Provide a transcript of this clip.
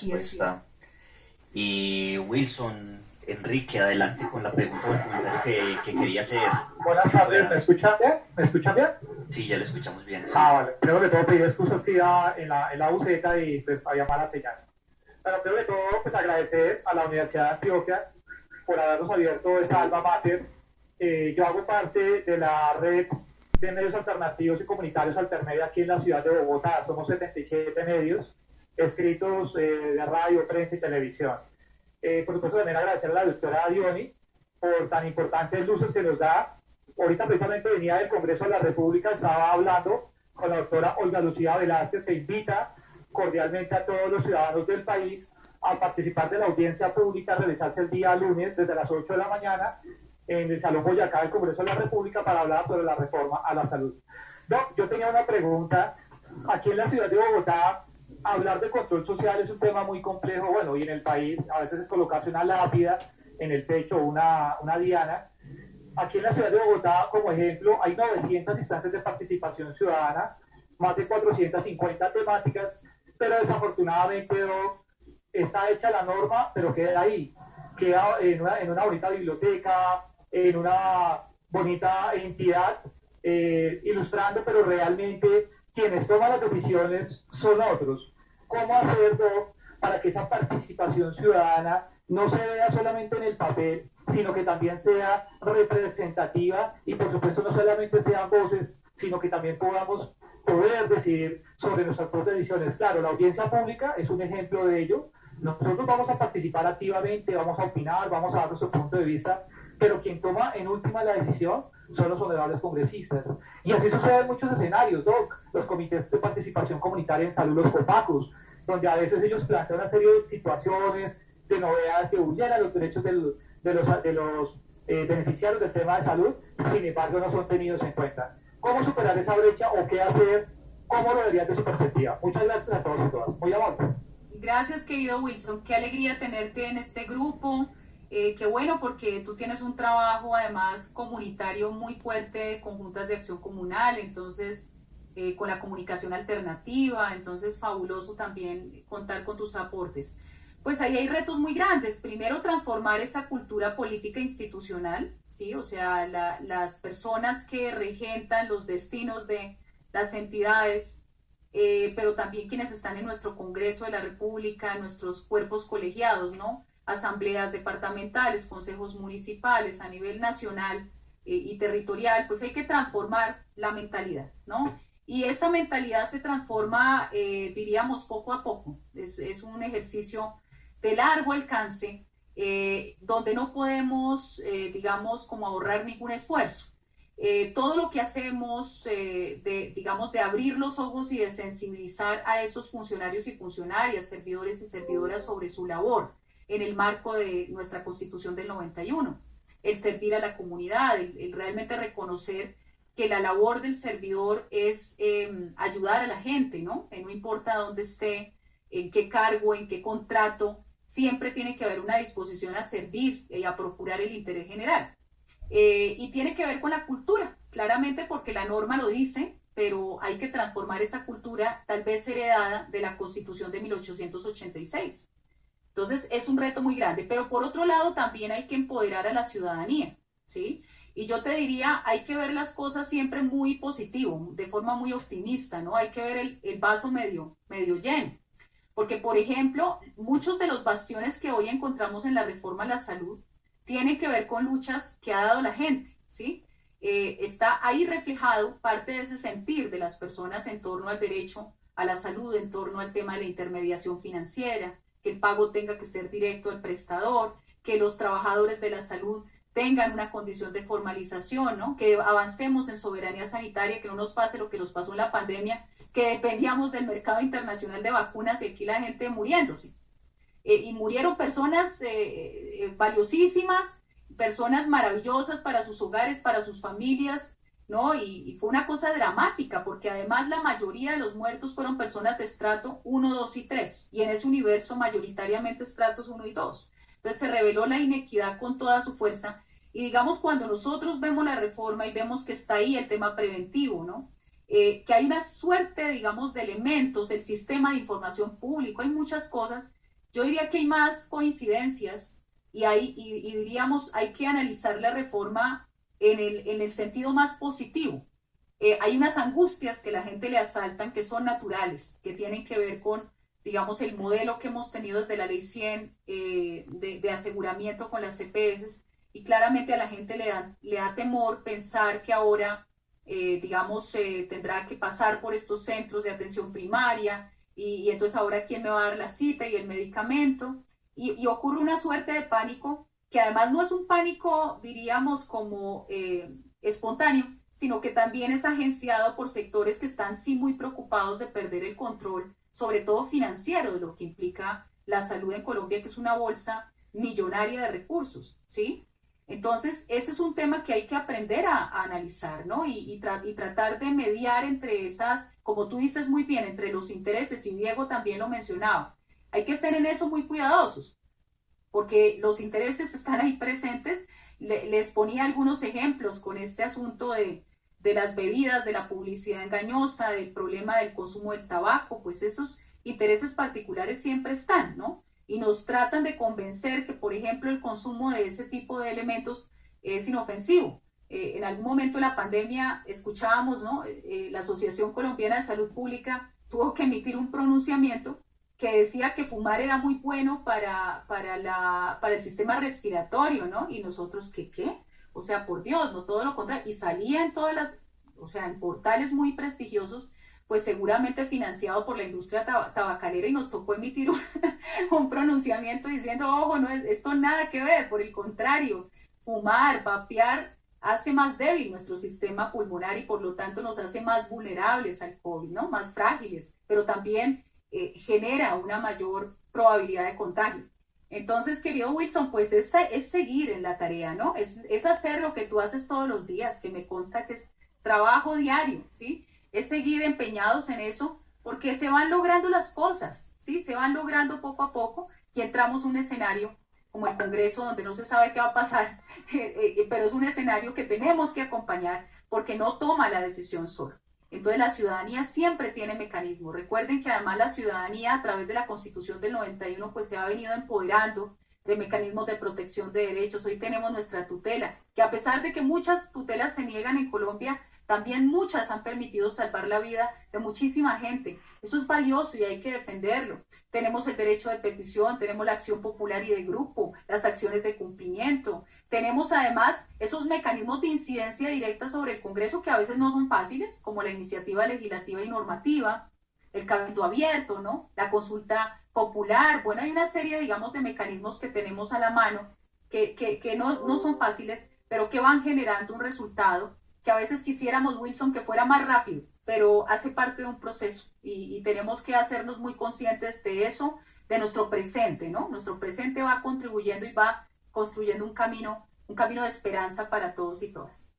respuesta. Y Wilson, Enrique, adelante con la pregunta o el comentario que quería hacer. Buenas tardes, ¿me escuchan bien? ¿Me escuchan bien? Sí, ya le escuchamos bien. Sí. Vale. Primero que todo pedir excusas que iba en la buseta y pues había mala señal. Pero primero que todo, pues agradecer a la Universidad de Antioquia por habernos abierto esa alma mater. Yo hago parte de la red de medios alternativos y comunitarios Altermedia aquí en la ciudad de Bogotá. Somos 77 medios escritos de radio, prensa y televisión. Por supuesto, también agradecer a la doctora Dioni por tan importantes luces que nos da. Ahorita precisamente venía del Congreso de la República, estaba hablando con la doctora Olga Lucía Velázquez, que invita cordialmente a todos los ciudadanos del país a participar de la audiencia pública a realizarse el día lunes desde las 8 de la mañana en el Salón Boyacá del Congreso de la República para hablar sobre la reforma a la salud. Doc, yo tenía una pregunta. Aquí en la ciudad de Bogotá, hablar de control social es un tema muy complejo, bueno, y en el país a veces es colocarse una lápida en el pecho, una diana. Aquí en la ciudad de Bogotá, como ejemplo, hay 900 instancias de participación ciudadana, más de 450 temáticas, pero desafortunadamente está hecha la norma, pero queda ahí, queda en una bonita biblioteca, en una bonita entidad, ilustrando, pero realmente quienes toman las decisiones son otros. ¿Cómo hacerlo para que esa participación ciudadana no se vea solamente en el papel, sino que también sea representativa y por supuesto no solamente sean voces, sino que también podamos poder decidir sobre nuestras propias decisiones? Claro, la audiencia pública es un ejemplo de ello. Nosotros vamos a participar activamente, vamos a opinar, vamos a dar nuestro punto de vista, pero quien toma en última la decisión son los honorables congresistas. Y así sucede en muchos escenarios, Doc. Los comités de participación comunitaria en salud, los COPACUS, donde a veces ellos plantean una serie de situaciones, de novedades que vulneran los derechos de los beneficiarios del tema de salud, sin embargo no son tenidos en cuenta. ¿Cómo superar esa brecha o qué hacer? ¿Cómo lo verías de su perspectiva? Muchas gracias a todos y todas. Muy amables. Gracias, querido Wilson. Qué alegría tenerte en este grupo. Qué bueno, porque tú tienes un trabajo además comunitario muy fuerte con juntas de acción comunal, entonces con la comunicación alternativa, entonces fabuloso también contar con tus aportes. Pues ahí hay retos muy grandes. Primero, transformar esa cultura política institucional, ¿sí? O sea, las personas que regentan los destinos de las entidades, pero también quienes están en nuestro Congreso de la República, nuestros cuerpos colegiados, ¿no? Asambleas departamentales, consejos municipales a nivel nacional y territorial, pues hay que transformar la mentalidad, ¿no? Y esa mentalidad se transforma, diríamos, poco a poco. Es un ejercicio de largo alcance, donde no podemos, digamos, como ahorrar ningún esfuerzo. Todo lo que hacemos, digamos, de abrir los ojos y de sensibilizar a esos funcionarios y funcionarias, servidores y servidoras sobre su labor, en el marco de nuestra Constitución del 91, el servir a la comunidad, el realmente reconocer que la labor del servidor es ayudar a la gente, ¿no? No importa dónde esté, en qué cargo, en qué contrato, siempre tiene que haber una disposición a servir y a procurar el interés general. Y tiene que ver con la cultura, claramente porque la norma lo dice, pero hay que transformar esa cultura tal vez heredada de la Constitución de 1886. Entonces es un reto muy grande, pero por otro lado también hay que empoderar a la ciudadanía, ¿sí? Y yo te diría, hay que ver las cosas siempre muy positivo, de forma muy optimista, ¿no? Hay que ver el vaso medio lleno, porque por ejemplo, muchos de los bastiones que hoy encontramos en la reforma a la salud tienen que ver con luchas que ha dado la gente, ¿sí? Está ahí reflejado parte de ese sentir de las personas en torno al derecho a la salud, en torno al tema de la intermediación financiera, que el pago tenga que ser directo al prestador, que los trabajadores de la salud tengan una condición de formalización, ¿no? Que avancemos en soberanía sanitaria, que no nos pase lo que nos pasó en la pandemia, que dependíamos del mercado internacional de vacunas y aquí la gente muriéndose. Y murieron personas valiosísimas, personas maravillosas para sus hogares, para sus familias, ¿no? Y fue una cosa dramática, porque además la mayoría de los muertos fueron personas de estrato 1, 2 y 3, y en ese universo mayoritariamente estratos 1 y 2. Entonces se reveló la inequidad con toda su fuerza, y digamos cuando nosotros vemos la reforma y vemos que está ahí el tema preventivo, ¿no? Que hay una suerte, digamos, de elementos, el sistema de información público, hay muchas cosas Yo diría que hay más coincidencias y diríamos, hay que analizar la reforma en el sentido más positivo. Hay unas angustias que la gente le asaltan que son naturales, que tienen que ver con, digamos, el modelo que hemos tenido desde la Ley 100 de aseguramiento con las CPS, y claramente a la gente le da temor pensar que ahora, digamos, tendrá que pasar por estos centros de atención primaria, y entonces ahora quién me va a dar la cita y el medicamento, y ocurre una suerte de pánico, que además no es un pánico, diríamos, como espontáneo, sino que también es agenciado por sectores que están sí muy preocupados de perder el control, sobre todo financiero, de lo que implica la salud en Colombia, que es una bolsa millonaria de recursos, ¿sí? Entonces, ese es un tema que hay que aprender a analizar, ¿no? Y tratar de mediar entre esas, como tú dices muy bien, entre los intereses, y Diego también lo mencionaba. Hay que ser en eso muy cuidadosos, porque los intereses están ahí presentes. Les ponía algunos ejemplos con este asunto de las bebidas, de la publicidad engañosa, del problema del consumo del tabaco, pues esos intereses particulares siempre están, ¿no? Y nos tratan de convencer que, por ejemplo, el consumo de ese tipo de elementos es inofensivo. En algún momento de la pandemia escuchábamos, ¿no? La Asociación Colombiana de Salud Pública tuvo que emitir un pronunciamiento que decía que fumar era muy bueno para el sistema respiratorio, ¿no? Y nosotros, ¿qué? O sea, por Dios, no, todo lo contrario. Y salía en o sea, en portales muy prestigiosos, pues seguramente financiado por la industria tabacalera, y nos tocó emitir un pronunciamiento diciendo, ojo, no, esto nada que ver, por el contrario, fumar, vapear, hace más débil nuestro sistema pulmonar y por lo tanto nos hace más vulnerables al COVID, ¿no? Más frágiles, pero también genera una mayor probabilidad de contagio. Entonces, querido Wilson, pues es seguir en la tarea, ¿no? Es hacer lo que tú haces todos los días, que me consta que es trabajo diario, ¿sí? Es seguir empeñados en eso, porque se van logrando las cosas, ¿sí? Se van logrando poco a poco, y entramos a un escenario como el Congreso, donde no se sabe qué va a pasar, pero es un escenario que tenemos que acompañar, porque no toma la decisión solo. Entonces la ciudadanía siempre tiene mecanismos. Recuerden que además la ciudadanía, a través de la Constitución del 91, pues se ha venido empoderando de mecanismos de protección de derechos. Hoy tenemos nuestra tutela, que a pesar de que muchas tutelas se niegan en Colombia, también muchas han permitido salvar la vida de muchísima gente. Eso es valioso y hay que defenderlo. Tenemos el derecho de petición, tenemos la acción popular y de grupo, las acciones de cumplimiento. Tenemos además esos mecanismos de incidencia directa sobre el Congreso, que a veces no son fáciles, como la iniciativa legislativa y normativa, el cabildo abierto, ¿no? La consulta popular. Bueno, hay una serie, digamos, de mecanismos que tenemos a la mano que no son fáciles, pero que van generando un resultado que a veces quisiéramos, Wilson, que fuera más rápido, pero hace parte de un proceso, y tenemos que hacernos muy conscientes de eso, de nuestro presente, ¿no? Nuestro presente va contribuyendo y va construyendo un camino de esperanza para todos y todas.